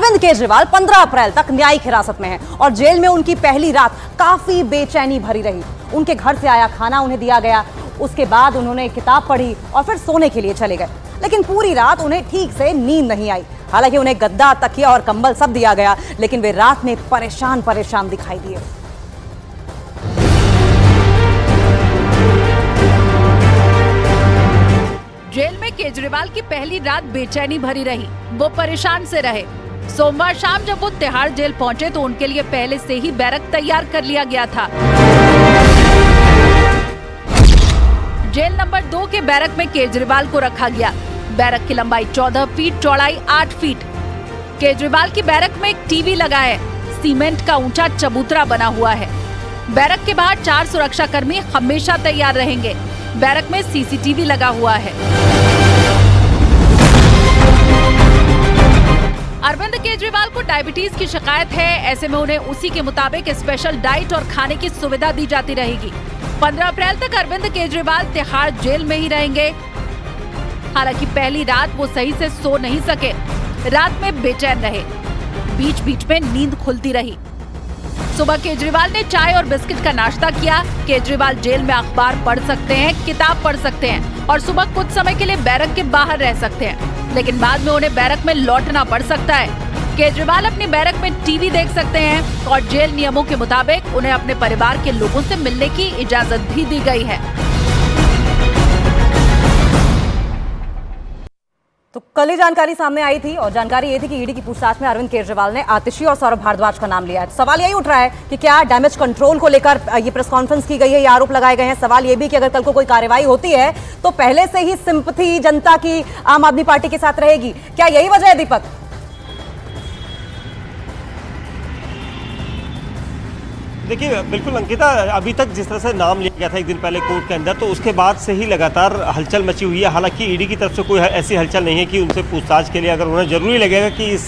अरविंद केजरीवाल 15 अप्रैल तक न्यायिक हिरासत में हैं और जेल में उनकी पहली रात काफी बेचैनी भरी रही। उनके घर से आया खाना उन्हें दिया गया, उसके बाद उन्होंने किताब पढ़ी और फिर सोने के लिए चले गए, लेकिन पूरी रात उन्हें ठीक से नींद नहीं आई। हालांकि उन्हें गद्दा, तकिया और कंबल सब दिया गया, लेकिन वे रात में परेशान परेशान दिखाई दिए। जेल में केजरीवाल की पहली रात बेचैनी भरी रही, वो परेशान से रहे। सोमवार शाम जब वो तिहाड़ जेल पहुंचे तो उनके लिए पहले से ही बैरक तैयार कर लिया गया था। जेल नंबर 2 के बैरक में केजरीवाल को रखा गया। बैरक की लंबाई 14 फीट, चौड़ाई 8 फीट। केजरीवाल की बैरक में एक टीवी लगा है, सीमेंट का ऊंचा चबूतरा बना हुआ है। बैरक के बाहर 4 सुरक्षा कर्मी हमेशा तैयार रहेंगे। बैरक में सीसीटीवी लगा हुआ है। अरविंद केजरीवाल को डायबिटीज की शिकायत है, ऐसे में उन्हें उसी के मुताबिक स्पेशल डाइट और खाने की सुविधा दी जाती रहेगी। 15 अप्रैल तक अरविंद केजरीवाल तिहाड़ जेल में ही रहेंगे। हालांकि पहली रात वो सही से सो नहीं सके, रात में बेचैन रहे, बीच बीच में नींद खुलती रही। सुबह केजरीवाल ने चाय और बिस्किट का नाश्ता किया। केजरीवाल जेल में अखबार पढ़ सकते हैं, किताब पढ़ सकते हैं और सुबह कुछ समय के लिए बैरक के बाहर रह सकते हैं, लेकिन बाद में उन्हें बैरक में लौटना पड़ सकता है। केजरीवाल अपनी बैरक में टीवी देख सकते हैं और जेल नियमों के मुताबिक उन्हें अपने परिवार के लोगों से मिलने की इजाजत भी दी गई है। तो कल ही जानकारी सामने आई थी और जानकारी ये थी कि ईडी की पूछताछ में अरविंद केजरीवाल ने आतिशी और सौरभ भारद्वाज का नाम लिया है। सवाल यही उठ रहा है कि क्या डैमेज कंट्रोल को लेकर ये प्रेस कॉन्फ्रेंस की गई है, ये आरोप लगाए गए हैं। सवाल ये भी कि अगर कल को कोई कार्रवाई होती है तो पहले से ही सिंपैथी जनता की आम आदमी पार्टी के साथ रहेगी, क्या यही वजह है दीपक? देखिए बिल्कुल अंकिता, अभी तक जिस तरह से नाम लिया गया था एक दिन पहले कोर्ट के अंदर, तो उसके बाद से ही लगातार हलचल मची हुई है। हालांकि ईडी की तरफ से कोई ऐसी हलचल नहीं है कि उनसे पूछताछ के लिए अगर उन्हें जरूरी लगेगा कि इस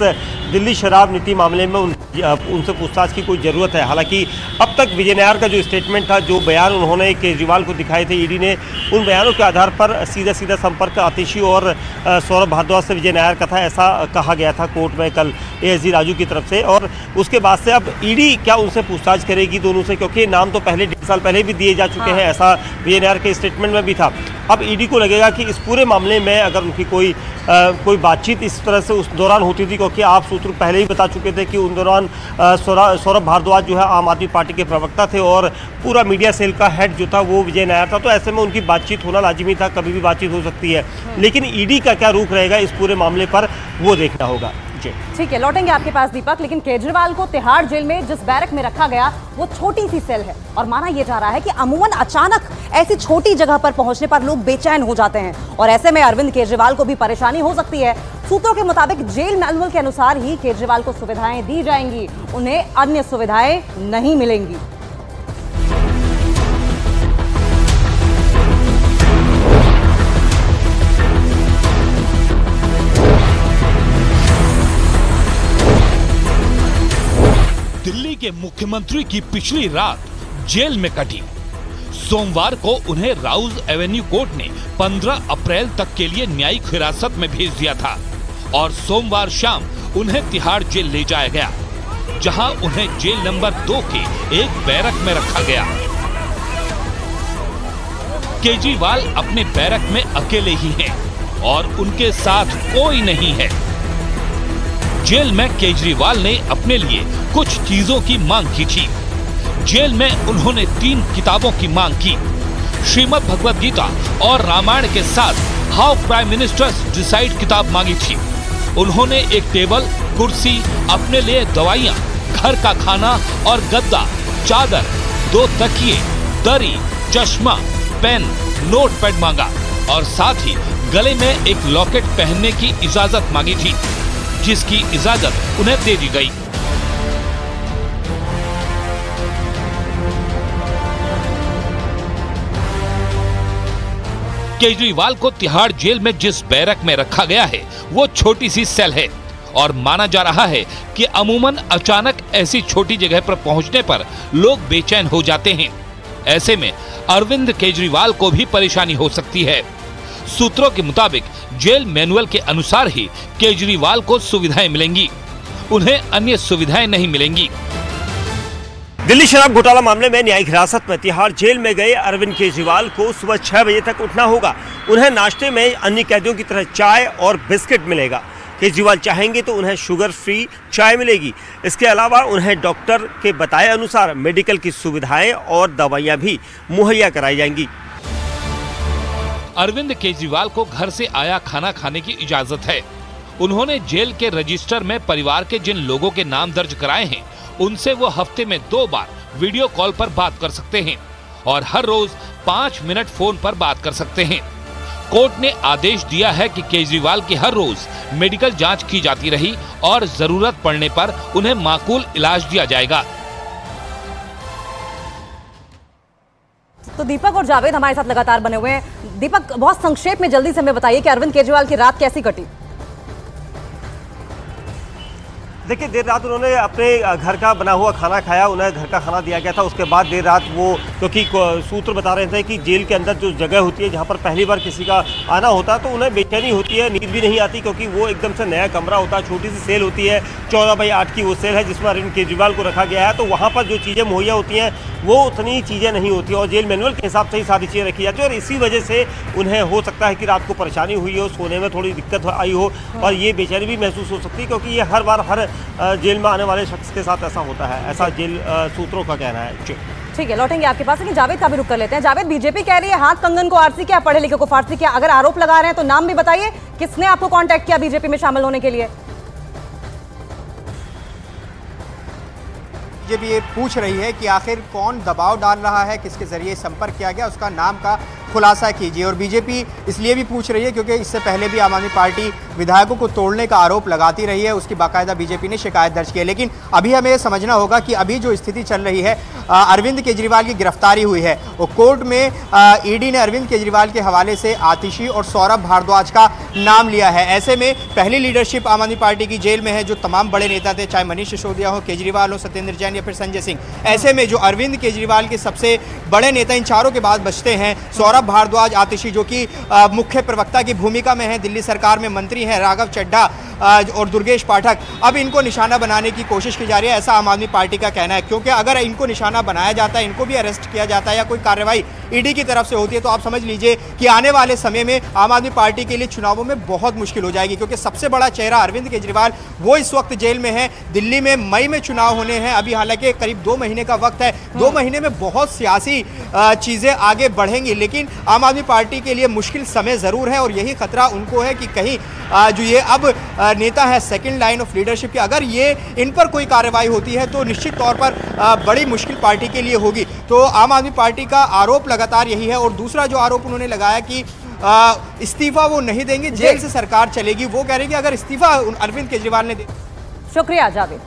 दिल्ली शराब नीति मामले में उनसे पूछताछ की कोई ज़रूरत है। हालांकि अब तक विजय नायर का जो स्टेटमेंट था, जो बयान उन्होंने केजरीवाल को दिखाए थे ईडी ने, उन बयानों के आधार पर सीधा सीधा संपर्क आतिशी और सौरभ भारद्वाज से विजय नायर का था, ऐसा कहा गया था कोर्ट में कल एएसजी राजू की तरफ से। और उसके बाद से अब ईडी क्या उनसे पूछताछ करेगी दोनों से, क्योंकि नाम तो पहले 1.5 साल पहले भी दिए जा चुके हैं, ऐसा विजय नायर के स्टेटमेंट में भी था। अब ईडी को लगेगा कि इस पूरे मामले में अगर उनकी कोई बातचीत इस तरह से उस दौरान होती थी, क्योंकि आप सूत्र पहले ही बता चुके थे कि उन दौरान सौरभ भारद्वाज जो है आम आदमी पार्टी के प्रवक्ता थे और पूरा मीडिया सेल का हेड जो था वो विजय नायर था, तो ऐसे में उनकी बातचीत होना लाजिमी था, कभी भी बातचीत हो सकती है। लेकिन ईडी का क्या रुख रहेगा इस पूरे मामले पर, वो देखना होगा। ठीक है, लौटेंगे आपके पास दीपक। लेकिन केजरीवाल को तिहाड़ जेल में जिस बैरक में रखा गया वो छोटी सी सेल है और माना यह जा रहा है कि अमूमन अचानक ऐसी छोटी जगह पर पहुंचने पर लोग बेचैन हो जाते हैं और ऐसे में अरविंद केजरीवाल को भी परेशानी हो सकती है। सूत्रों के मुताबिक जेल मैनुअल के अनुसार ही केजरीवाल को सुविधाएं दी जाएंगी, उन्हें अन्य सुविधाएं नहीं मिलेंगी। दिल्ली के मुख्यमंत्री की पिछली रात जेल में कटी। सोमवार को उन्हें राउज एवेन्यू कोर्ट ने 15 अप्रैल तक के लिए न्यायिक हिरासत में भेज दिया था और सोमवार शाम उन्हें तिहाड़ जेल ले जाया गया, जहां उन्हें जेल नंबर 2 के एक बैरक में रखा गया। केजरीवाल अपने बैरक में अकेले ही हैं और उनके साथ कोई नहीं है। जेल में केजरीवाल ने अपने लिए कुछ चीजों की मांग की थी। जेल में उन्होंने 3 किताबों की मांग की, श्रीमद् भगवद गीता और रामायण के साथ हाउ प्राइम मिनिस्टर्स डिसाइड किताब मांगी थी। उन्होंने एक टेबल, कुर्सी, अपने लिए दवाइयाँ, घर का खाना और गद्दा, चादर, 2 तकिए, दरी, चश्मा, पेन, नोटपैड मांगा और साथ ही गले में एक लॉकेट पहनने की इजाजत मांगी थी, जिसकी इजाजत उन्हें दे दी गई। केजरीवाल को तिहाड़ जेल में जिस बैरक में रखा गया है वो छोटी सी सेल है और माना जा रहा है कि अमूमन अचानक ऐसी छोटी जगह पर पहुंचने पर लोग बेचैन हो जाते हैं। ऐसे में अरविंद केजरीवाल को भी परेशानी हो सकती है। सूत्रों के मुताबिक जेल मैनुअल के अनुसार ही केजरीवाल को सुविधाएं मिलेंगी। उन्हें अन्य सुविधाएं नहीं मिलेंगी। दिल्ली शराब घोटाला मामले में न्यायिक हिरासत में तिहाड़ जेल में गए अरविंद केजरीवाल को सुबह 6 बजे तक उठना होगा। उन्हें नाश्ते में अन्य कैदियों की तरह चाय और बिस्किट मिलेगा। केजरीवाल चाहेंगे तो उन्हें शुगर फ्री चाय मिलेगी। इसके अलावा उन्हें डॉक्टर के बताए अनुसार मेडिकल की सुविधाएं और दवाइयां भी मुहैया कराई जाएंगी। अरविंद केजरीवाल को घर से आया खाना खाने की इजाजत है। उन्होंने जेल के रजिस्टर में परिवार के जिन लोगों के नाम दर्ज कराए हैं, उनसे वो हफ्ते में 2 बार वीडियो कॉल पर बात कर सकते हैं और हर रोज 5 मिनट फोन पर बात कर सकते हैं। कोर्ट ने आदेश दिया है कि केजरीवाल की हर रोज मेडिकल जांच की जाती रही और जरूरत पड़ने पर उन्हें माकूल इलाज दिया जाएगा। तो दीपक और जावेद हमारे साथ लगातार बने हुए हैं। दीपक, बहुत संक्षेप में जल्दी से हमें बताइए कि अरविंद केजरीवाल की रात कैसी कटी? देखिए, देर रात उन्होंने अपने घर का बना हुआ खाना खाया, उन्हें घर का खाना दिया गया था। उसके बाद देर रात वो, क्योंकि सूत्र बता रहे थे कि जेल के अंदर जो जगह होती है जहां पर पहली बार किसी का आना होता है तो उन्हें बेचैनी होती है, नींद भी नहीं आती, क्योंकि वो एकदम से नया कमरा होता है, छोटी सी सेल होती है, 14x8 की वो सेल है जिसमें अरविंद केजरीवाल को रखा गया है। तो वहाँ पर जो चीज़ें मुहैया होती हैं वो उतनी चीज़ें नहीं होती और जेल मैनुअल के हिसाब से ही सारी चीज़ें रखी जाती है। और इसी वजह से उन्हें हो सकता है कि रात को परेशानी हुई हो, सोने में थोड़ी दिक्कत आई हो और ये बेचैनी भी महसूस हो सकती है, क्योंकि ये हर बार हर जेल में आने वाले शख्स के साथ ऐसा होता है, ऐसा जेल सूत्रों का कहना है। ठीक है, लौटेंगे आपके पास, लेकिन जावेद का भी रुक कर लेते हैं। जावेद, बीजेपी कह रही है हाथ कंगन को आरसी क्या, पढ़े लिखे को फारसी क्या। अगर आरोप लगा रहे हैं तो नाम भी बताइए, किसने आपको कांटेक्ट किया बीजेपी में शामिल होने के लिए? बीजेपी ये पूछ रही है कि आखिर कौन दबाव डाल रहा है, किसके जरिए संपर्क किया गया, उसका नाम का खुलासा कीजिए। और बीजेपी इसलिए भी पूछ रही है क्योंकि इससे पहले भी आम आदमी पार्टी विधायकों को तोड़ने का आरोप लगाती रही है, उसकी बाकायदा बीजेपी ने शिकायत दर्ज की है। लेकिन अभी हमें समझना होगा कि अभी जो स्थिति चल रही है, अरविंद केजरीवाल की गिरफ्तारी हुई है और कोर्ट में ईडी ने अरविंद केजरीवाल के हवाले से आतिशी और सौरभ भारद्वाज का नाम लिया है। ऐसे में पहली लीडरशिप आम आदमी पार्टी की जेल में है, जो तमाम बड़े नेता थे, चाहे मनीष सिसोदिया हो, केजरीवाल हो, सत्येंद्र जैन या फिर संजय सिंह। ऐसे में जो अरविंद केजरीवाल के सबसे बड़े नेता इन चारों के बाद बचते हैं, सौरभ भारद्वाज, आतिशी जो कि मुख्य प्रवक्ता की भूमिका में है, दिल्ली सरकार में मंत्री हैं, राघव चड्ढा और दुर्गेश पाठक, अब इनको निशाना बनाने की कोशिश की जा रही है, ऐसा आम आदमी पार्टी का कहना है। क्योंकि अगर इनको निशाना बनाया जाता है, इनको भी अरेस्ट किया जाता है या कोई कार्रवाई ईडी की तरफ से होती है, तो आप समझ लीजिए कि आने वाले समय में आम आदमी पार्टी के लिए चुनावों में बहुत मुश्किल हो जाएगी। क्योंकि सबसे बड़ा चेहरा अरविंद केजरीवाल वो इस वक्त जेल में है। दिल्ली में मई में चुनाव होने हैं, अभी हालांकि करीब 2 महीने का वक्त है। 2 महीने में बहुत सियासी चीजें आगे बढ़ेंगी, लेकिन आम आदमी पार्टी के लिए मुश्किल समय जरूर है और यही खतरा उनको है कि कहीं जो ये अब नेता है सेकंड लाइन ऑफ लीडरशिप की, अगर ये इन पर कोई कार्रवाई होती है तो निश्चित तौर पर बड़ी मुश्किल पार्टी के लिए होगी। तो आम आदमी पार्टी का आरोप लगातार यही है। और दूसरा जो आरोप उन्होंने लगाया कि इस्तीफा वो नहीं देंगे, जेल से सरकार चलेगी। वो कह रहे हैं कि अगर इस्तीफा अरविंद केजरीवाल ने दे। शुक्रिया जावेद।